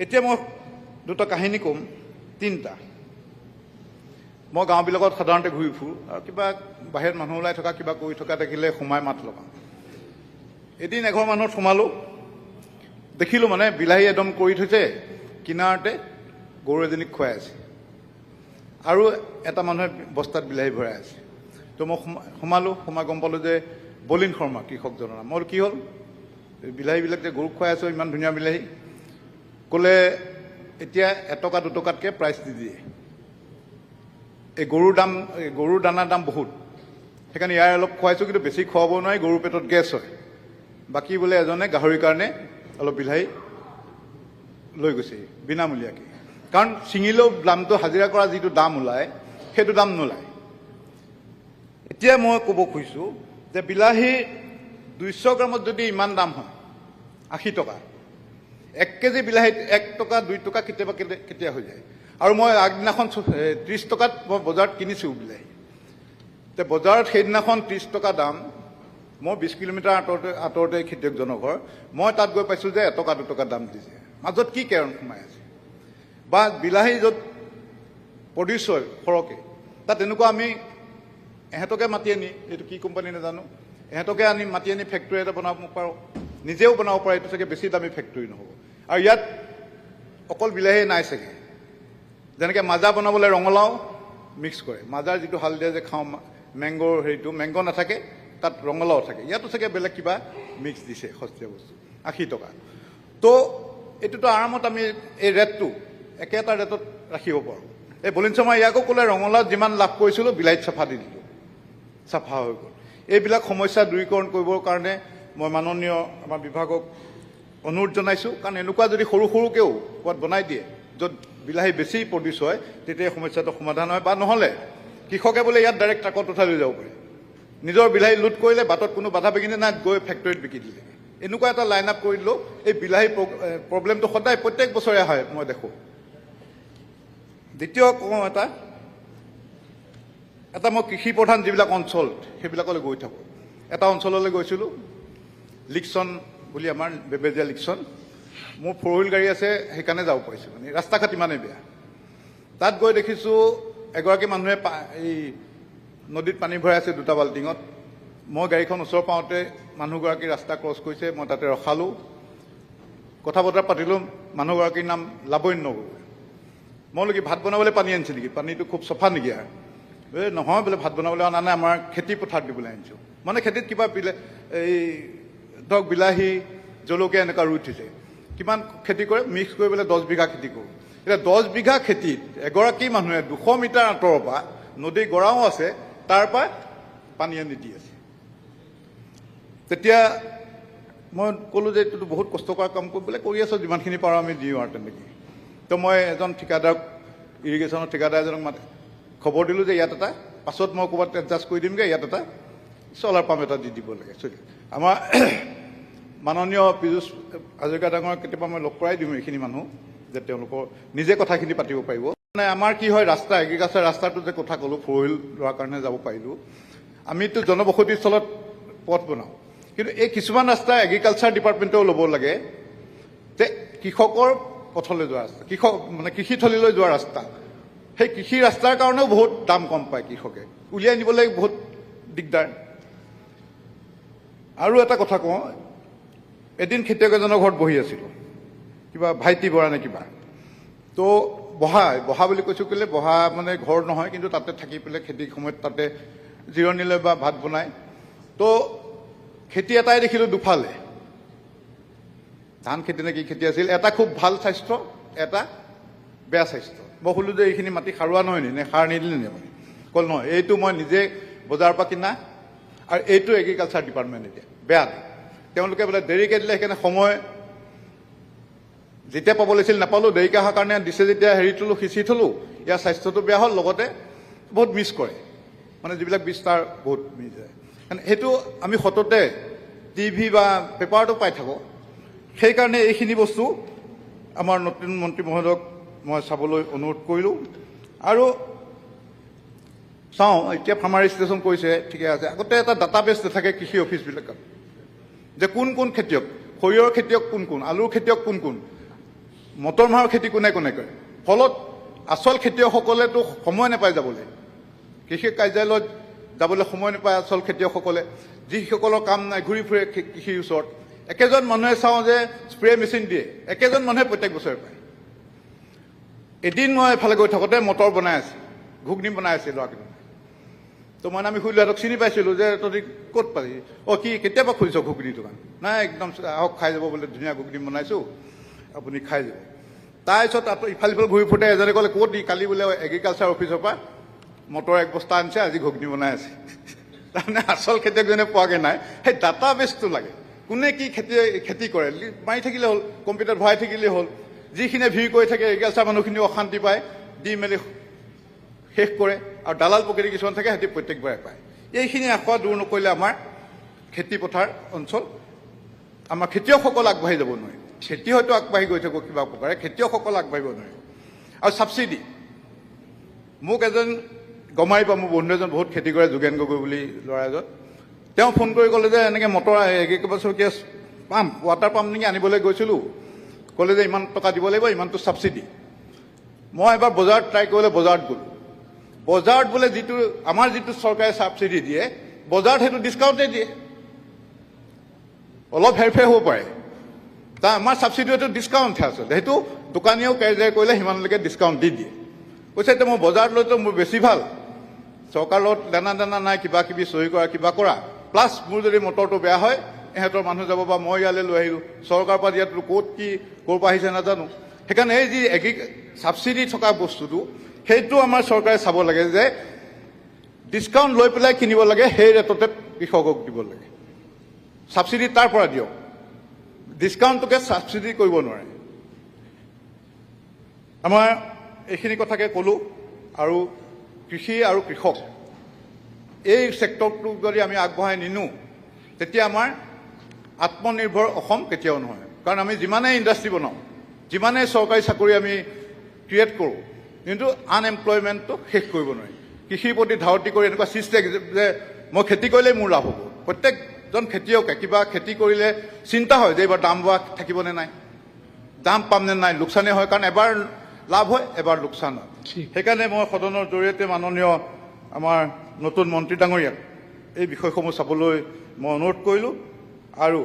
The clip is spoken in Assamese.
এতিয়া মই দুটা কাহিনী ক'ম, তিনিটা। মই গাঁওবিলাকত সাধাৰণতে ঘূৰি ফুৰোঁ আৰু কিবা বাহিৰত মানুহ ওলাই থকা কিবা কৰি থকা দেখিলে সোমাই মাত লগাওঁ। এদিন এঘৰ মানুহত সোমালোঁ, দেখিলোঁ মানে বিলাহী একদম কৰি থৈছে, কিনাৰতে গৰু এজনীক খুৱাই আছে আৰু এটা মানুহে বস্তাত বিলাহী ভৰাই আছে। তো মই সোমালোঁ, সোমাই গম পালোঁ যে বলিন শৰ্মা কৃষকজনৰ নাম। মই কি হ'ল, বিলাহীবিলাক যে গৰুক খুৱাই আছোঁ, ইমান ধুনীয়া বিলাহী। ক'লে এতিয়া 1 টকা 2 টকাতকৈ প্ৰাইচ দি দিয়ে, এই গৰুৰ দানাৰ দাম বহুত, সেইকাৰণে ইয়াৰ অলপ খুৱাইছোঁ, কিন্তু বেছি খুৱাব নোৱাৰি, গৰুৰ পেটত গেছ হয়। বাকী বোলে এজনে গাহৰিৰ কাৰণে অলপ বিলাহী লৈ গৈছে বিনামূলীয়াকৈ, কাৰণ ছিঙিলেও দামটো হাজিৰা কৰা যিটো দাম ওলায় সেইটো দাম নোলায়। এতিয়া মই ক'ব খুজিছোঁ যে বিলাহী 200 গ্ৰামত যদি ইমান দাম হয় 80 টকা, 1 কেজি বিলাহীত 1 টকা 2 টকা কেতিয়াবা কেতিয়া হৈ যায়। আৰু মই আগদিনাখন 30 টকাত মই বজাৰত কিনিছোঁ বিলাহী। তে বজাৰত সেইদিনাখন 30 টকা দাম, মই 20 কিলোমিটাৰ আঁতৰতে খেতিয়কজনৰ ঘৰ, মই তাত গৈ পাইছোঁ যে 1 টকা 2 টকা দাম দিছে। মাজত কি কাৰণ সোমাই আছে? বা বিলাহী য'ত প্ৰডিউচ হয় সৰহকৈ, তাত এনেকুৱা আমি এহেঁতকে মাতি আনি, এইটো কি কোম্পানী নাজানো, এহেঁতকে মাতি আনি ফেক্টৰী এটা বনাব পাৰোঁ, নিজেও বনাব পাৰে, এইটো চাগে বেছি দামী ফেক্টৰী নহ'ব। আৰু ইয়াত অকল বিলাহী নাই চাগে, যেনেকৈ মাজা বনাবলৈ ৰঙালাও মিক্স কৰে, মাজাৰ যিটো হালধীয়া যে খাওঁ মেংগ'ৰ হেৰিটো, মেংগ' নাথাকে, তাত ৰঙালাও থাকে, ইয়াতো চাগে বেলেগ কিবা মিক্স দিছে সস্তীয়া বস্তু। 80 টকা। তো এইটোতো আৰামত আমি এই ৰেটটো একেটা ৰেটত ৰাখিব পাৰোঁ। এই বলিন শৰ্মা ইয়াকো ক'লে ৰঙালাওত যিমান লাভ কৰিছিলোঁ বিলাহীত চাফা দি দিলোঁ, চাফা হৈ গ'ল। এইবিলাক সমস্যা দূৰীকৰণ কৰিবৰ কাৰণে মই মাননীয় আমাৰ বিভাগক অনুৰোধ জনাইছোঁ, কাৰণ এনেকুৱা যদি সৰু সৰুকৈও ক'ৰবাত বনাই দিয়ে য'ত বিলাহী বেছি প্ৰডিউচ হয়, তেতিয়া এই সমস্যাটো সমাধান হয়। বা নহ'লে কৃষকে বোলে ইয়াত ডাইৰেক্ট ট্ৰাকত উঠাই লৈ যাব পাৰে, নিজৰ বিলাহী লুট কৰিলে, বাটত কোনো বাধা বিঘিনি নাই, গৈ ফেক্টৰীত বিকি দিলে। এনেকুৱা এটা লাইন আপ কৰি দিলেও এই বিলাহী প্ৰব্লেমটো সদায় প্ৰত্যেক বছৰে হয়, মই দেখোঁ। দ্বিতীয় কওঁ এটা মই কৃষি প্ৰধান যিবিলাক অঞ্চল সেইবিলাকলৈ গৈ থাকোঁ। এটা অঞ্চললৈ গৈছিলোঁ, লিকচন বুলি, আমাৰ বেবেজীয়া লিকচন। মোৰ 4 হুইল গাড়ী আছে, সেইকাৰণে যাব পাৰিছোঁ, মানে ৰাস্তা ঘাট ইমানেই বেয়া। তাত গৈ দেখিছোঁ এগৰাকী মানুহে এই নদীত পানী ভৰাই আছে 2টা বাল্টিঙত। মই গাড়ীখন ওচৰ পাওঁতে মানুহগৰাকী ৰাস্তা ক্ৰছ কৰিছে, মই তাতে ৰখালোঁ, কথা বতৰা পাতিলোঁ। মানুহগৰাকীৰ নাম লাবণ্য গগৈ। মই বোলো কি ভাত বনাবলৈ পানী আনিছে নেকি, পানীটো খুব চফা নেকি? আৰু নহয় বোলে, ভাত বনাবলৈ অনা নাই, আমাৰ খেতি পথাৰত দিবলৈ আনিছোঁ। মানে খেতিত কিবা এই ধৰক বিলাহী জলকীয়া এনেকুৱা ৰুই থৈছে। কিমান খেতি কৰে, মিক্স কৰি পেলাই 10 বিঘা খেতি কৰোঁ। এতিয়া 10 বিঘা খেতিত এগৰাকী মানুহে 200 মিটাৰ আঁতৰৰ পৰা, নদী গৰাও আছে, তাৰ পৰা পানী আনি দি আছে। তেতিয়া মই ক'লোঁ যে এইটোতো বহুত কষ্ট কৰা কাম কৰিবলৈ কৰি আছোঁ, যিমানখিনি পাৰোঁ আমি দিওঁ আৰু তেনেকৈ। তো মই এজন ঠিকাদাৰক, ইৰিগেশ্যনৰ ঠিকাদাৰ এজনক খবৰ দিলোঁ যে ইয়াত এটা, পাছত মই ক'ৰবাত এডজাষ্ট কৰি দিমগৈ, ইয়াত এটা চ'লাৰ পাম্প এটা দি দিব লাগে। আমাৰ মাননীয় পীযুষ হাজৰিকা ডাঙৰক কেতিয়াবা মই লগ কৰাই দিওঁ এইখিনি মানুহ, যে তেওঁলোকৰ নিজে কথাখিনি পাতিব পাৰিব। মানে আমাৰ কি হয়, ৰাস্তা, এগ্ৰিকালচাৰ ৰাস্তাটো যে কথা ক'লোঁ, 4 হুইল লোৱাৰ কাৰণে যাব পাৰিলোঁ। আমিতো জনবসতি স্থলত পথ বনাওঁ, কিন্তু এই কিছুমান ৰাস্তা এগ্ৰিকালচাৰ ডিপাৰ্টমেণ্টেও ল'ব লাগে, যে কৃষকৰ পথলৈ যোৱা ৰাস্তা, মানে কৃষিথলীলৈ যোৱা ৰাস্তা, সেই কৃষি ৰাস্তাৰ কাৰণেও বহুত দাম কম পায় কৃষকে, উলিয়াই নিবলৈ বহুত দিগদাৰ। আৰু এটা কথা কওঁ, এদিন খেতিয়ক এজনৰ ঘৰত বহি আছিলোঁ, কিবা ভাইটি বৰা নে কিবা। তো বহা বুলি কৈছোঁ কেলৈ, বহা মানে ঘৰ নহয়, কিন্তু তাতে থাকি পেলাই খেতিৰ সময়ত তাতে জিৰণি লৈ বা ভাত বনায়। তো খেতি এটাই দেখিলোঁ দুফালে, ধান খেতি নে কি খেতি আছিল, এটা খুব ভাল স্বাস্থ্য, এটা বেয়া স্বাস্থ্য। মই ক'লোঁ যে এইখিনি মাটি সাৰুৱা নহয় নে সাৰ নিদিলে নে? মানে ক'ল নহয়, এইটো মই নিজে বজাৰৰ পৰা কিনা, আৰু এইটো এগ্ৰিকালচাৰ ডিপাৰ্টমেণ্ট এতিয়া বেয়া। তেওঁলোকে বোলে দেৰিকৈ দিলে, সেইকাৰণে সময় যেতিয়া পাব লাগিছিল নাপালোঁ, দেৰিকৈ অহাৰ কাৰণে দিছে যেতিয়া হেৰি থলোঁ, সিঁচি থলোঁ, ইয়াৰ স্বাস্থ্যটো বেয়া হ'ল, লগতে বহুত মিছ কৰে, মানে যিবিলাক বীজ তাৰ বহুত মিছ যায়। সেইটো আমি সততে টিভি বা পেপাৰটো পাই থাকোঁ। সেইকাৰণে এইখিনি বস্তু আমাৰ নতুন মন্ত্ৰী মহোদয়ক মই চাবলৈ অনুৰোধ কৰিলোঁ। আৰু চাওঁ, এতিয়া ফাৰ্মাৰ ৰেজিষ্ট্ৰেশ্যন কৰিছে, ঠিকে আছে। আগতে এটা ডাটাবেছ নাথাকে কৃষি অফিচবিলাকত, যে কোন কোন খেতিয়ক, সৰিয়হৰ খেতিয়ক কোন কোন, আলুৰ খেতিয়ক কোন কোন, মটৰ মাহৰ খেতি কোনে কোনে কৰে ফলত আচল খেতিয়কসকলেতো সময় নাপায় যাবলৈ কৃষি কাৰ্যালয়ত যাবলৈ সময় নাপায় আচল খেতিয়কসকলে যিসকলৰ কাম নাই ঘূৰি ফুৰে কৃষিৰ ওচৰত একেজন মানুহে চাওঁ যে স্প্ৰে মেচিন দিয়ে একেজন মানুহে প্ৰত্যেক বছৰে পায় এদিন মই এফালে গৈ থাকোঁতে মটৰ বনাই আছে ঘুগনি বনাই আছে ল'ৰাকেইজনে তো মানে আমি সুধিলোঁ সিহঁতক চিনি পাইছিলোঁ যে তহঁতি ক'ত পালি কি কেতিয়াবা খুলিছ ঘুগনি দোকান নাই একদম আহক খাই যাব বোলে ধুনীয়া ঘুগনি বনাইছোঁ আপুনি খাই যাব তাৰপিছত ইফাল সিফাল ঘূৰি ফুৰোঁতে এজনে ক'লে ক'ত কালি বোলে এগ্ৰিকালচাৰ অফিচৰ পৰা মটৰ এক বস্তা আনিছে আজি ঘুগনি বনাই আছে তাৰমানে আচল খেতিয়কজনে পোৱাগৈ নাই সেই ডাটা বেছটো লাগে কোনে কি খেতি কৰে মাৰি থাকিলে হ'ল কম্পিউটাৰত ভৰাই থাকিলেই হ'ল যিখিনিয়ে ভিৰ কৰি থাকে এগ্ৰিকালচাৰ মানুহখিনিও অশান্তি পায় দি মেলি শেষ কৰে আৰু দালাল প্ৰকৃতি কিছুমান থাকে সিহঁতি প্ৰত্যেকবাৰে পায় এইখিনি আশা দূৰ নকৰিলে আমাৰ খেতি পথাৰ অঞ্চল আমাৰ খেতিয়কসকল আগবাঢ়ি যাব নোৱাৰে খেতি হয়তো আগবাঢ়ি গৈ থাকোঁ কিবা প্ৰকাৰে খেতিয়কসকল আগবাঢ়িব নোৱাৰে আৰু ছাবচিডি মোক এজন গমাৰি পাম মোৰ বন্ধু এজন বহুত খেতি কৰে যোগেন গগৈ বুলি ল'ৰা এজন তেওঁ ফোন কৰি ক'লে যে এনেকৈ motor agriculture pump water pump নেকি আনিবলৈ গৈছিলোঁ ক'লে যে ইমান টকা দিব লাগিব ইমানটো ছাবচিডি মই এবাৰ বজাৰত ট্ৰাই কৰিলে বজাৰত গ'লোঁ বজাৰত বোলে যিটো আমাৰ যিটো চৰকাৰে ছাবচিডি দিয়ে বজাৰত সেইটো ডিছকাউণ্টে দিয়ে অলপ হেৰফেৰ হ'ব পাৰে তাৰ আমাৰ ছাবচিডিটো ডিছকাউণ্টহে আচলতে সেইটো দোকানীয়েও কেজেৰ কৰিলে সিমানলৈকে ডিছকাউণ্ট দি দিয়ে কৈছে এতিয়া মই বজাৰত লৈতো মোৰ বেছি ভাল চৰকাৰৰ লগত লেনা দেনা নাই কিবা কিবি চহী কৰা কিবা কৰা প্লাছ মোৰ যদি মটৰটো বেয়া হয় ইহঁতৰ মানুহ যাব বা মই ইয়ালৈ লৈ আহিলোঁ চৰকাৰৰ পৰা দিয়াটো ক'ত কি ক'ৰ পৰা আহিছে নাজানো সেইকাৰণে এই যি ছাবচিডি থকা বস্তুটো সেইটো আমাৰ চৰকাৰে চাব লাগে যে ডিছকাউণ্ট লৈ পেলাই কিনিব লাগে সেই ৰেটতে কৃষকক দিব লাগে ছাবচিডি তাৰ পৰা দিয়ক ডিছকাউণ্টটোকে ছাবচিডি কৰিব নোৱাৰে আমাৰ এইখিনি কথাকে ক'লোঁ আৰু কৃষি আৰু কৃষক এই ছেক্টৰটোক যদি আমি আগবঢ়াই নিনো তেতিয়া আমাৰ আত্মনিৰ্ভৰ অসম কেতিয়াও নহয় কাৰণ আমি যিমানেই ইণ্ডাষ্ট্ৰী বনাওঁ যিমানেই চৰকাৰী চাকৰি আমি ক্ৰিয়েট কৰোঁ কিন্তু আনএমপ্লয়মেণ্টটো শেষ কৰিব নোৱাৰি কৃষিৰ প্ৰতি ধাউতি কৰি এনেকুৱা সৃষ্টি যে মই খেতি কৰিলেই মোৰ লাভ হ'ব প্ৰত্যেকজন খেতিয়কে কিবা খেতি কৰিলে চিন্তা হয় যে এইবাৰ দাম বা থাকিবনে নাই দাম পামনে নাই লোকচানেই হয় কাৰণ এবাৰ লাভ হয় এবাৰ লোকচান হয় সেইকাৰণে মই সদনৰ জৰিয়তে মাননীয় আমাৰ নতুন মন্ত্ৰী ডাঙৰীয়াক এই বিষয়সমূহ চাবলৈ মই অনুৰোধ কৰিলোঁ আৰু